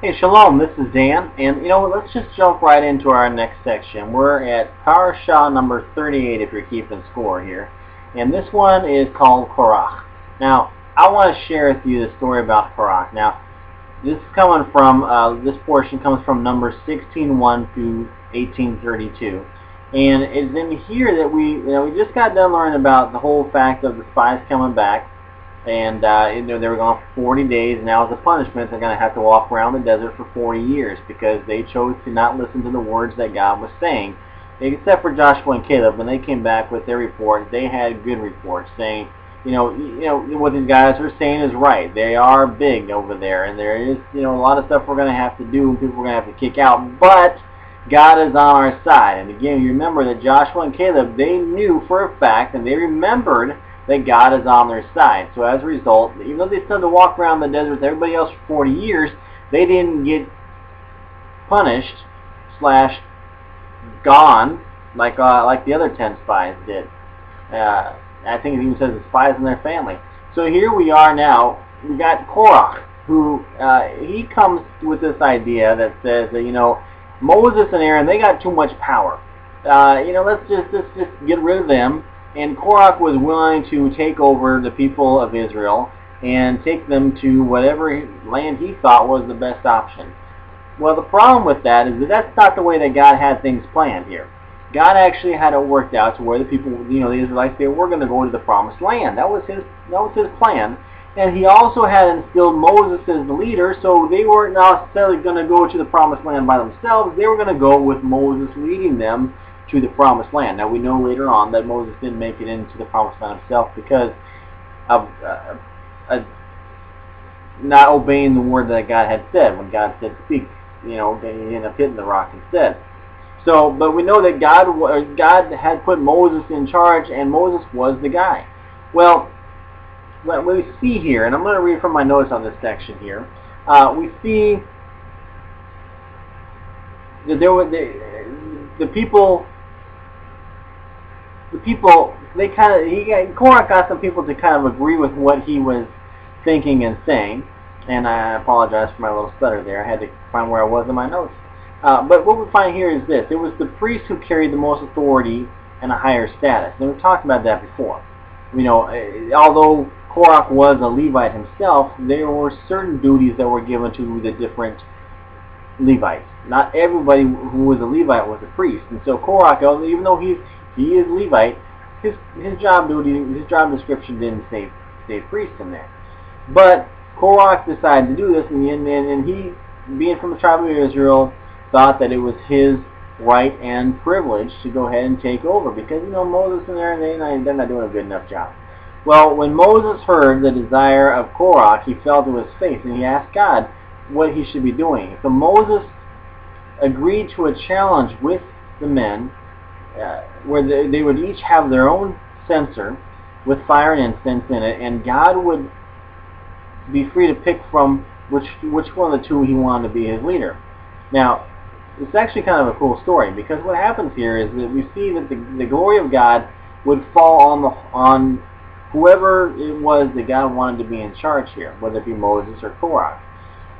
Hey, Shalom, this is Dan, and let's just jump right into our next section. We're at Parashah number 38 if you're keeping score here, and this one is called Korach. Now, I want to share with you the story about Korach. Now, this is coming from, this portion comes from Numbers 16:1 through 18:32, and it's in here that we just got done learning about the whole fact of the spies coming back. And they were gone for 40 days. And now as a punishment, they're going to have to walk around the desert for 40 years because they chose to not listen to the words that God was saying. Except for Joshua and Caleb, when they came back with their report, they had good reports saying, what these guys are saying is right. They are big over there, and there is, a lot of stuff we're going to have to do, and people we're going to have to kick out. But God is on our side. And again, you remember that Joshua and Caleb, they knew for a fact, and they remembered that God is on their side. So as a result, even though they still had to walk around the desert with everybody else for 40 years, they didn't get punished slash gone like the other 10 spies did. I think it even says the spies and their family. So here we are now. We got Korach, who he comes with this idea that says that Moses and Aaron, they got too much power. Let's just get rid of them. And Korach was willing to take over the people of Israel and take them to whatever land he thought was the best option. Well, the problem with that is that that's not the way that God had things planned here. God actually had it worked out to where the people, the Israelites, they were going to go to the promised land. That was his plan. And he also had instilled Moses as the leader, so they weren't necessarily going to go to the promised land by themselves. They were going to go with Moses leading them to the promised land. Now we know later on that Moses didn't make it into the promised land himself because of not obeying the word that God had said. When God said speak, he ended up hitting the rock instead. So, but we know that God had put Moses in charge, and Moses was the guy. Well, what we see here, and I'm going to read from my notes on this section here. We see that there were the people, Korach got some people to kind of agree with what he was thinking and saying, and I apologize for my little stutter there. I had to find where I was in my notes. But what we find here is this. It was the priests who carried the most authority and a higher status. And we've talked about that before. Although Korach was a Levite himself, there were certain duties that were given to the different Levites. Not everybody who was a Levite was a priest. And so Korach, even though he is Levite, his job description didn't say priest in there. But Korach decided to do this, and he, being from the tribe of Israel, thought that it was his right and privilege to go ahead and take over because Moses and Aaron, they're not doing a good enough job. Well, when Moses heard the desire of Korach, he fell to his face and he asked God what he should be doing. So Moses agreed to a challenge with the men where they would each have their own censer with fire and incense in it, and God would be free to pick from which one of the two he wanted to be his leader. Now, it's actually kind of a cool story because what happens here is that we see that the glory of God would fall on whoever it was that God wanted to be in charge here, whether it be Moses or Korach.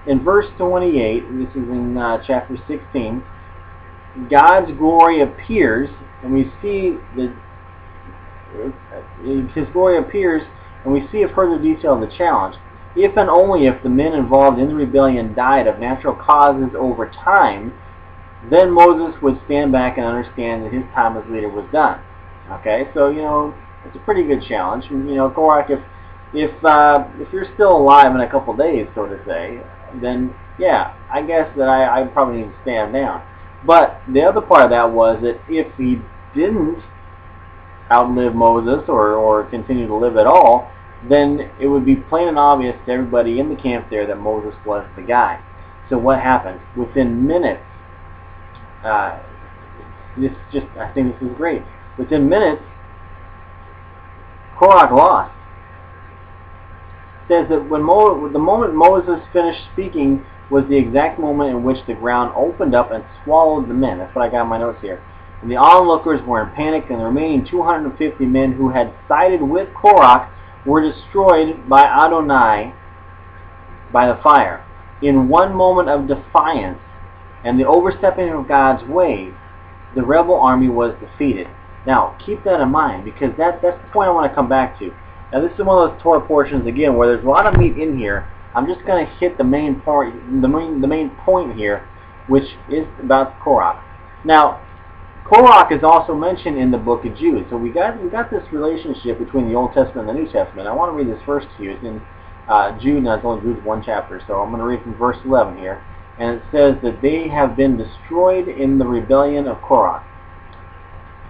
In verse 28, this is in chapter 16, God's glory appears, and we see that his glory appears, and we see a further detail of the challenge. If and only if the men involved in the rebellion died of natural causes over time, then Moses would stand back and understand that his time as leader was done. Okay, so it's a pretty good challenge. Korach, if you're still alive in a couple days, so to say, then yeah, I guess that I probably need to stand down. But the other part of that was that if he didn't outlive Moses or continue to live at all, then it would be plain and obvious to everybody in the camp there that Moses was the guy. So what happened? Within minutes, I think this is great. Within minutes, Korach lost. It says that the moment Moses finished speaking was the exact moment in which the ground opened up and swallowed the men. That's what I got in my notes here. And the onlookers were in panic, and the remaining 250 men who had sided with Korach were destroyed by Adonai by the fire. in one moment of defiance and the overstepping of God's ways, the rebel army was defeated. Now, keep that in mind, because that's the point I want to come back to. Now, this is one of those Torah portions, again, where there's a lot of meat in here. I'm just going to hit the main point here, which is about Korach. Now, Korach is also mentioned in the book of Jude. So we got this relationship between the Old Testament and the New Testament. I want to read this verse to you. It's in Jude, and it's only Jude 1 chapter. So I'm going to read from verse 11 here. And it says that they have been destroyed in the rebellion of Korach.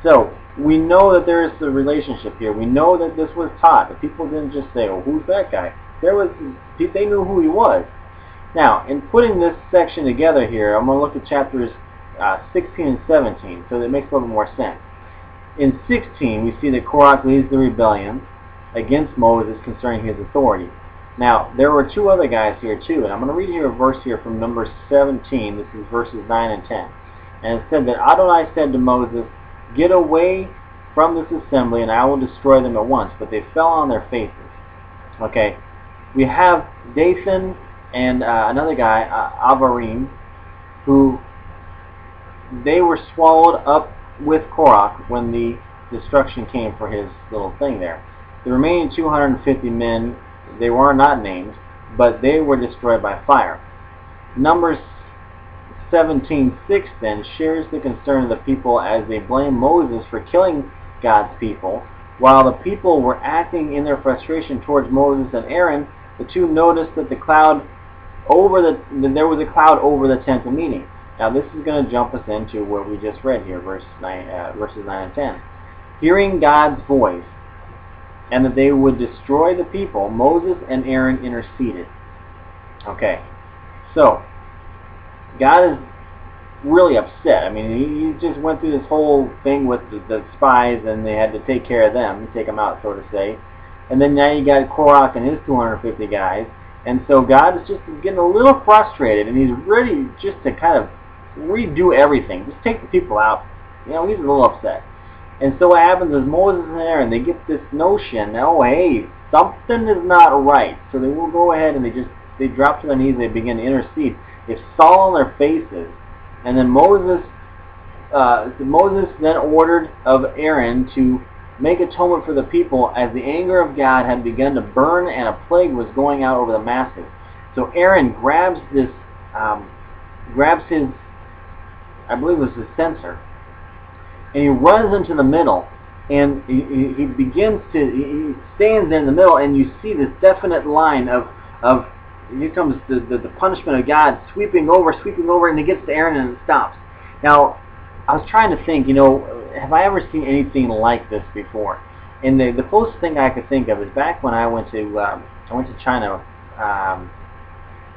So we know that there is a relationship here. We know that this was taught. The people didn't just say, "Oh, who's that guy?" They knew who he was. Now, in putting this section together here, I'm going to look at chapters 16 and 17, so that makes a little more sense. In 16, we see that Korach leads the rebellion against Moses concerning his authority. Now, there were two other guys here too, and I'm going to read here a verse here from Numbers 17. This is verses 9 and 10. And it said that Adonai said to Moses, "Get away from this assembly, and I will destroy them at once." But they fell on their faces. Okay, we have Dathan and another guy, Avarim, who they were swallowed up with Korach when the destruction came for his little thing there. The remaining 250 men, they were not named, but they were destroyed by fire. Numbers 17:6 then shares the concern of the people as they blame Moses for killing God's people. While the people were acting in their frustration towards Moses and Aaron, the two noticed that there was a cloud over the tent of meeting. Now this is going to jump us into what we just read here, verses 9 and 10. Hearing God's voice, and that they would destroy the people, Moses and Aaron interceded. Okay, so God is really upset. I mean, he just went through this whole thing with the spies, and they had to take care of them, take them out, so to say. And then now you got Korach and his 250 guys, and so God is just getting a little frustrated, and he's ready just to kind of redo everything. Just take the people out. You know, he's a little upset. And so what happens is Moses and Aaron, they get this notion, oh hey, something is not right. So they will go ahead and they drop to their knees, they begin to intercede. They fall on their faces. And then Moses then ordered of Aaron to make atonement for the people, as the anger of God had begun to burn and a plague was going out over the masses. So Aaron grabs his, I believe it was his censer, and he runs into the middle, and he stands in the middle, and you see this definite line of here comes the punishment of God sweeping over, and it gets to Aaron and it stops. Now, I was trying to think, you know, have I ever seen anything like this before? And the closest thing I could think of is back when I went to China. I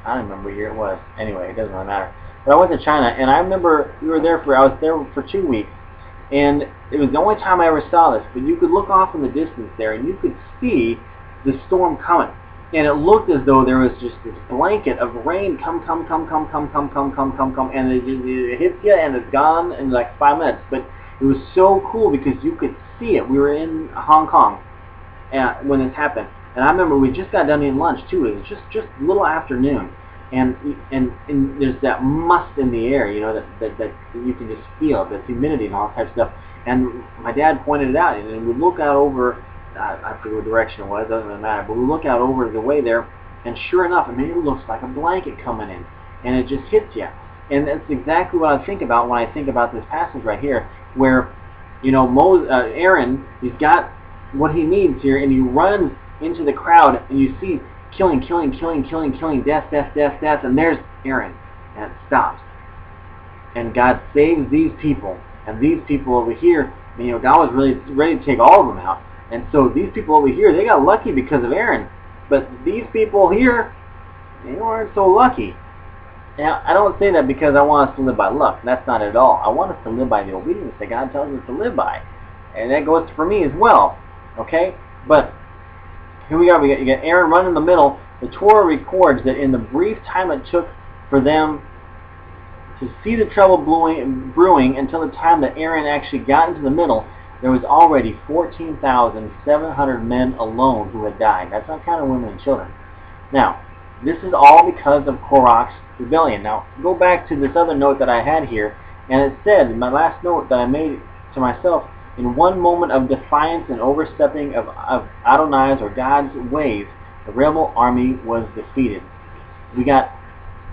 don't remember what year it was. Anyway, it doesn't really matter. But I went to China, and I remember I was there for 2 weeks, and it was the only time I ever saw this. But you could look off in the distance there, and you could see the storm coming. And it looked as though there was just this blanket of rain come, and it hits you and it's gone in like 5 minutes. But it was so cool because you could see it. We were in Hong Kong when this happened, and I remember we just got done eating lunch too. It was just a little afternoon, and there's that must in the air, you know, that you can just feel, the humidity and all that type of stuff. And my dad pointed it out, and we look out over. I forget what direction it was, doesn't really matter, but we look out over the way there, and sure enough, I mean, it looks like a blanket coming in, and it just hits you. And that's exactly what I think about when I think about this passage right here, where, you know, Aaron, he's got what he needs here, and he runs into the crowd, and you see killing, death, and there's Aaron, and it stops. And God saves these people, and these people over here, you know, God was really ready to take all of them out. And so these people over here, they got lucky because of Aaron. But these people here, they weren't so lucky. Now, I don't say that because I want us to live by luck. That's not it at all. I want us to live by the obedience that God tells us to live by. And that goes for me as well. Okay? But here we are. You got Aaron running in the middle. The Torah records that in the brief time it took for them to see the trouble brewing until the time that Aaron actually got into the middle, there was already 14,700 men alone who had died. That's not counting women and children. Now, This is all because of Korach's rebellion. Now, go back to this other note that I had here, and it said, in my last note that I made to myself, in one moment of defiance and overstepping of Adonai's or God's ways, the rebel army was defeated. We got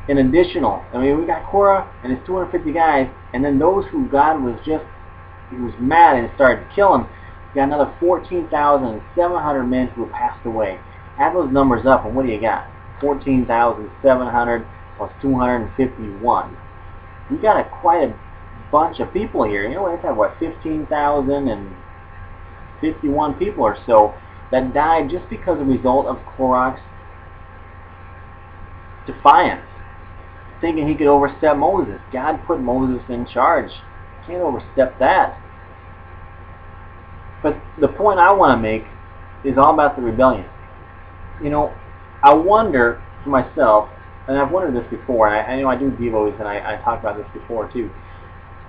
an additional, we got Korah and his 250 guys, and then those who God was he was mad and started to kill him. We got another 14,700 men who passed away. Add those numbers up, and what do you got? 14,700 plus 251. We got quite a bunch of people here. It's had what, 15,051 people or so that died just because of the result of Korach's defiance, thinking he could overstep Moses. God put Moses in charge. Can't overstep that. But the point I want to make is all about the rebellion. I wonder for myself, and I've wondered this before, and I know I do devos, and I talked about this before too.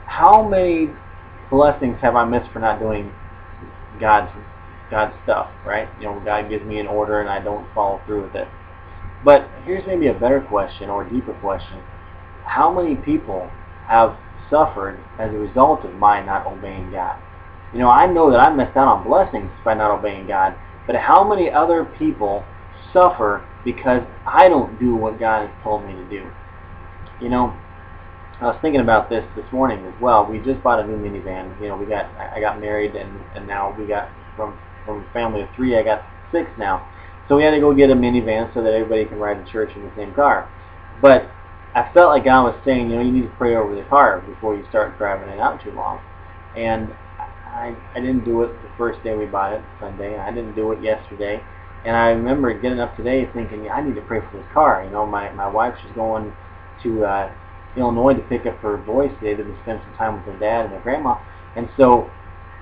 How many blessings have I missed for not doing God's stuff, right? God gives me an order and I don't follow through with it. But here's maybe a better question, or a deeper question. How many people have suffered as a result of my not obeying God? I know that I missed out on blessings by not obeying God, but how many other people suffer because I don't do what God has told me to do? I was thinking about this morning as well. We just bought a new minivan. I got married, and now we got from a family of 3, I got 6 now. So we had to go get a minivan so that everybody can ride to church in the same car. But I felt like God was saying, you need to pray over the car before you start driving it out too long. And I didn't do it the first day we bought it, Sunday. I didn't do it yesterday. And I remember getting up today thinking, I need to pray for this car. My wife, she's going to Illinois to pick up her boys today to spend some time with her dad and her grandma. And so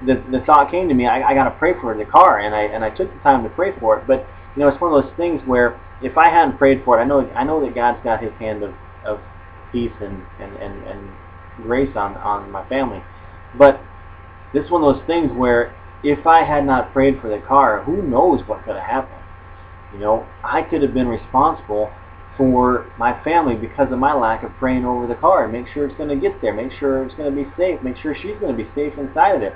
the thought came to me, I got to pray for the car. And I took the time to pray for it. But it's one of those things where if I hadn't prayed for it, I know that God's got His hand of peace and grace on my family. But this is one of those things where if I had not prayed for the car, who knows what could have happened. I could have been responsible for my family because of my lack of praying over the car. Make sure it's going to get there. Make sure it's going to be safe. Make sure she's going to be safe inside of it.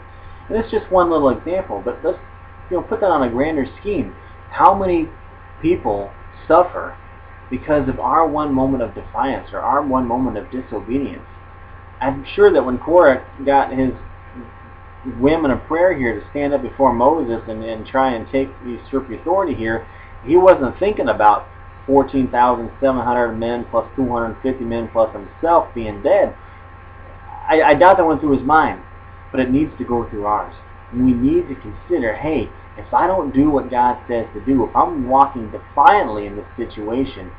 And it's just one little example, but let's put that on a grander scheme. How many people suffer because of our one moment of defiance or our one moment of disobedience? I'm sure that when Korach got his women of prayer here to stand up before Moses and try and usurp the authority here, he wasn't thinking about 14,700 men plus 250 men plus himself being dead. I doubt that went through his mind, but it needs to go through ours. We need to consider, hey, if I don't do what God says to do, if I'm walking defiantly in this situation,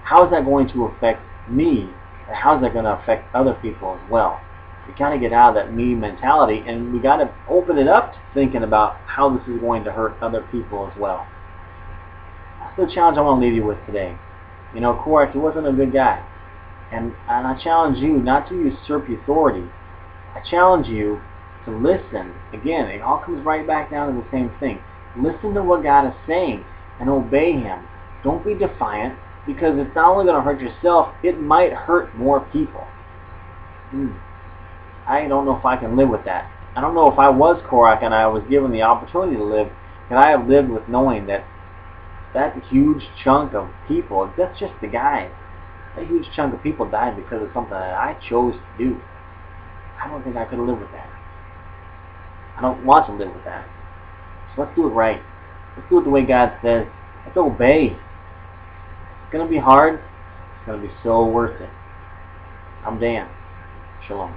how is that going to affect me? And how is that going to affect other people as well? We got to get out of that me mentality, and we got to open it up to thinking about how this is going to hurt other people as well. That's the challenge I want to leave you with today. Korach, he wasn't a good guy. And I challenge you not to usurp authority. I challenge you to listen. Again, it all comes right back down to the same thing. Listen to what God is saying and obey Him. Don't be defiant, because it's not only going to hurt yourself, it might hurt more people. I don't know if I can live with that. I don't know if I was Korach and I was given the opportunity to live, could I have lived with knowing that huge chunk of people, that's just the guys, that huge chunk of people died because of something that I chose to do. I don't think I could live with that. I don't want to live with that. So let's do it right. Let's do it the way God says. Let's obey. It's going to be hard. It's going to be so worth it. I'm Dan. Shalom.